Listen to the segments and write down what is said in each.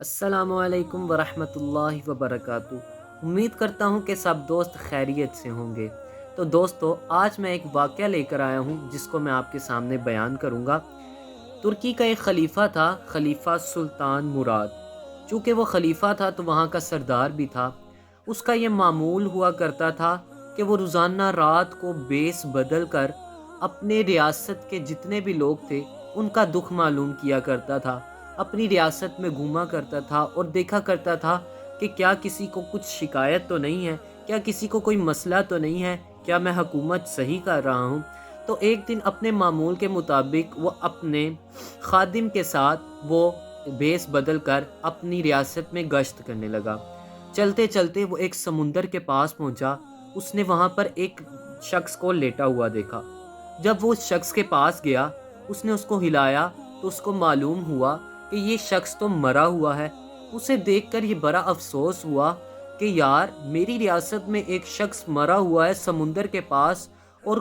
السلام علیکم ورحمۃ اللہ وبرکاتہ۔ امید کرتا ہوں کہ سب دوست خیریت سے ہوں گے۔ تو دوستو، آج میں ایک واقعہ لے کر آیا ہوں جس کو میں آپ کے سامنے بیان کروں گا۔ ترکی کا ایک خلیفہ تھا، خلیفہ سلطان مراد۔ چونکہ وہ خلیفہ تھا تو وہاں کا سردار بھی تھا۔ اس کا یہ معمول ہوا کرتا تھا کہ وہ روزانہ رات کو بیس بدل کر اپنے ریاست کے جتنے بھی لوگ تھے ان کا دکھ معلوم کیا کرتا تھا۔ اپنی ریاست میں گھوما کرتا تھا اور دیکھا کرتا تھا کہ کیا کسی کو کچھ شکایت تو نہیں ہے، کیا کسی کو کوئی مسئلہ تو نہیں ہے، کیا میں حکومت صحیح کر رہا ہوں۔ تو ایک دن اپنے معمول کے مطابق وہ اپنے خادم کے ساتھ وہ بیس بدل کر اپنی ریاست میں گشت کرنے لگا۔ چلتے چلتے وہ ایک سمندر کے پاس پہنچا۔ اس نے وہاں پر ایک شخص کو لیٹا ہوا دیکھا۔ جب وہ اس شخص کے پاس گیا، اس نے اس کو ہلایا تو اس کو معلوم ہوا کہ یہ شخص تو مرا ہوا ہے۔ اسے دیکھ کر یہ بڑا افسوس ہوا کہ یار، میری ریاست میں ایک شخص مرا ہوا ہے سمندر کے پاس، اور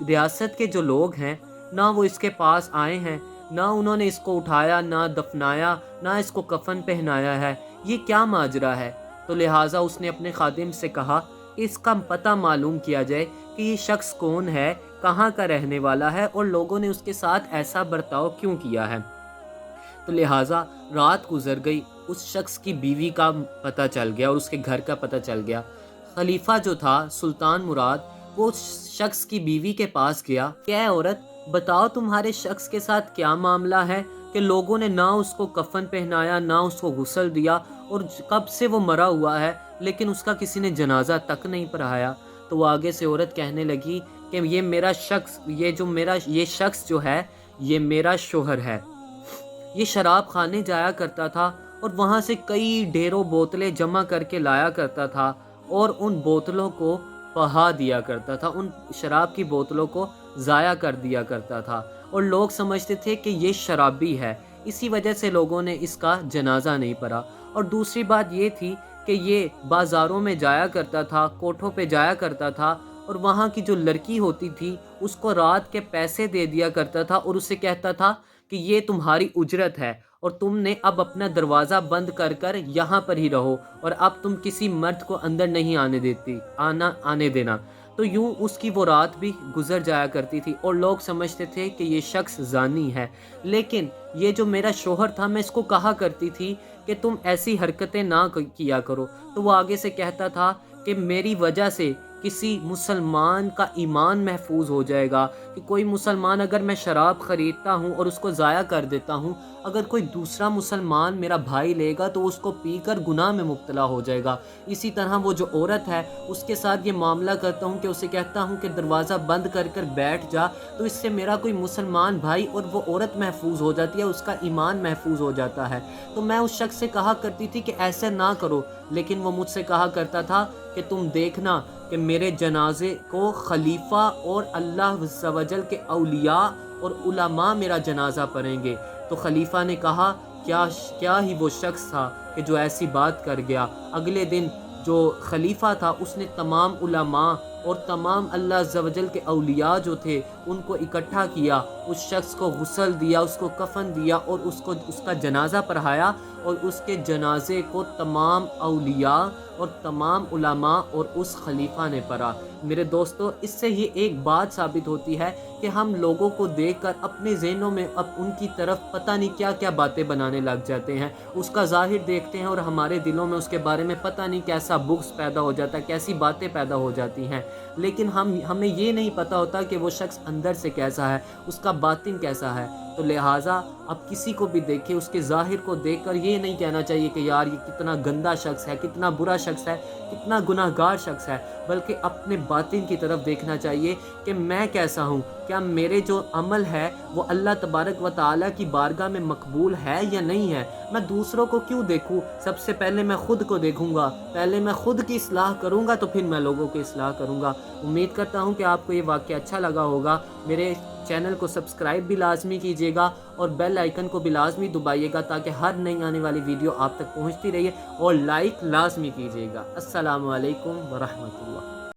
ریاست کے جو لوگ ہیں نہ وہ اس کے پاس آئے ہیں، نہ انہوں نے اس کو اٹھایا، نہ دفنایا، نہ اس کو کفن پہنایا ہے۔ یہ کیا ماجرا ہے؟ تو لہٰذا اس نے اپنے خادم سے کہا کہ اس کا پتہ معلوم کیا جائے کہ یہ شخص کون ہے، کہاں کا رہنے والا ہے، اور لوگوں نے اس کے ساتھ ایسا برتاؤ کیوں کیا ہے۔ تو لہٰذا رات گزر گئی، اس شخص کی بیوی کا پتہ چل گیا اور اس کے گھر کا پتہ چل گیا۔ خلیفہ جو تھا سلطان مراد، وہ اس شخص کی بیوی کے پاس گیا کہ اے عورت، بتاؤ تمہارے شخص کے ساتھ کیا معاملہ ہے کہ لوگوں نے نہ اس کو کفن پہنایا، نہ اس کو غسل دیا، اور کب سے وہ مرا ہوا ہے لیکن اس کا کسی نے جنازہ تک نہیں پڑھایا۔ تو وہ آگے سے عورت کہنے لگی کہ یہ شخص جو ہے یہ میرا شوہر ہے۔ یہ شراب خانے جایا کرتا تھا اور وہاں سے کئی ڈھیروں بوتلیں جمع کر کے لایا کرتا تھا اور ان بوتلوں کو بہا دیا کرتا تھا، ان شراب کی بوتلوں کو ضائع کر دیا کرتا تھا، اور لوگ سمجھتے تھے کہ یہ شرابی ہے، اسی وجہ سے لوگوں نے اس کا جنازہ نہیں پڑھا۔ اور دوسری بات یہ تھی کہ یہ بازاروں میں جایا کرتا تھا، کوٹھوں پہ جایا کرتا تھا، اور وہاں کی جو لڑکی ہوتی تھی اس کو رات کے پیسے دے دیا کرتا تھا اور اسے کہتا تھا کہ یہ تمہاری اجرت ہے اور تم نے اب اپنا دروازہ بند کر کر یہاں پر ہی رہو، اور اب تم کسی مرد کو اندر نہیں آنے دینا۔ تو یوں اس کی وہ رات بھی گزر جایا کرتی تھی اور لوگ سمجھتے تھے کہ یہ شخص زانی ہے۔ لیکن یہ جو میرا شوہر تھا، میں اس کو کہا کرتی تھی کہ تم ایسی حرکتیں نہ کیا کرو، تو وہ آگے سے کہتا تھا کہ میری وجہ سے کسی مسلمان کا ایمان محفوظ ہو جائے گا، کہ کوئی مسلمان اگر میں شراب خریدتا ہوں اور اس کو ضائع کر دیتا ہوں، اگر کوئی دوسرا مسلمان میرا بھائی لے گا تو اس کو پی کر گناہ میں مبتلا ہو جائے گا۔ اسی طرح وہ جو عورت ہے اس کے ساتھ یہ معاملہ کرتا ہوں کہ اسے کہتا ہوں کہ دروازہ بند کر کر بیٹھ جا، تو اس سے میرا کوئی مسلمان بھائی اور وہ عورت محفوظ ہو جاتی ہے، اس کا ایمان محفوظ ہو جاتا ہے۔ تو میں اس شخص سے کہا کرتی تھی کہ ایسے نہ کرو، لیکن وہ مجھ سے کہا کرتا تھا کہ تم دیکھنا کہ میرے جنازے کو خلیفہ اور اللہ عز و جل کے اولیاء اور علماء میرا جنازہ پڑھیں گے۔ تو خلیفہ نے کہا کیا ہی وہ شخص تھا کہ جو ایسی بات کر گیا۔ اگلے دن جو خلیفہ تھا اس نے تمام علماء اور تمام اللہ عز و جل کے اولیاء جو تھے ان کو اکٹھا کیا، اس شخص کو غسل دیا، اس کو کفن دیا اور اس کا جنازہ پڑھایا، اور اس کے جنازے کو تمام اولیاء اور تمام علماء اور اس خلیفہ نے پڑھا۔ میرے دوستو، اس سے یہ ایک بات ثابت ہوتی ہے کہ ہم لوگوں کو دیکھ کر اپنے ذہنوں میں اب ان کی طرف پتہ نہیں کیا کیا باتیں بنانے لگ جاتے ہیں، اس کا ظاہر دیکھتے ہیں اور ہمارے دلوں میں اس کے بارے میں پتہ نہیں کیسا بغض پیدا ہو جاتا ہے، کیسی باتیں پیدا ہو جاتی ہیں، لیکن ہمیں یہ نہیں پتہ ہوتا کہ وہ شخص اندر سے کیسا ہے، اس کا باطن کیسا ہے۔ تو لہٰذا اب کسی کو بھی دیکھے، اس کے ظاہر کو دیکھ کر یہ نہیں کہنا چاہیے کہ یار یہ کتنا گندا شخص ہے، کتنا برا شخص ہے، کتنا گناہ گار شخص ہے، بلکہ اپنے باطن کی طرف دیکھنا چاہیے کہ میں کیسا ہوں، کیا میرے جو عمل ہے وہ اللہ تبارک و تعالیٰ کی بارگاہ میں مقبول ہے یا نہیں ہے۔ میں دوسروں کو کیوں دیکھوں؟ سب سے پہلے میں خود کو دیکھوں گا، پہلے میں خود کی اصلاح کروں گا تو پھر میں لوگوں کی اصلاح کروں گا۔ امید کرتا ہوں کہ آپ کو یہ واقعہ اچھا لگا ہوگا۔ میرے چینل کو سبسکرائب بھی لازمی کیجیے گا اور بیل آئیکن کو بھی لازمی دبائیے گا تاکہ ہر نئی آنے والی ویڈیو آپ تک پہنچتی رہے، اور لائک لازمی کیجیے گا۔ السلام علیکم ورحمۃ اللہ۔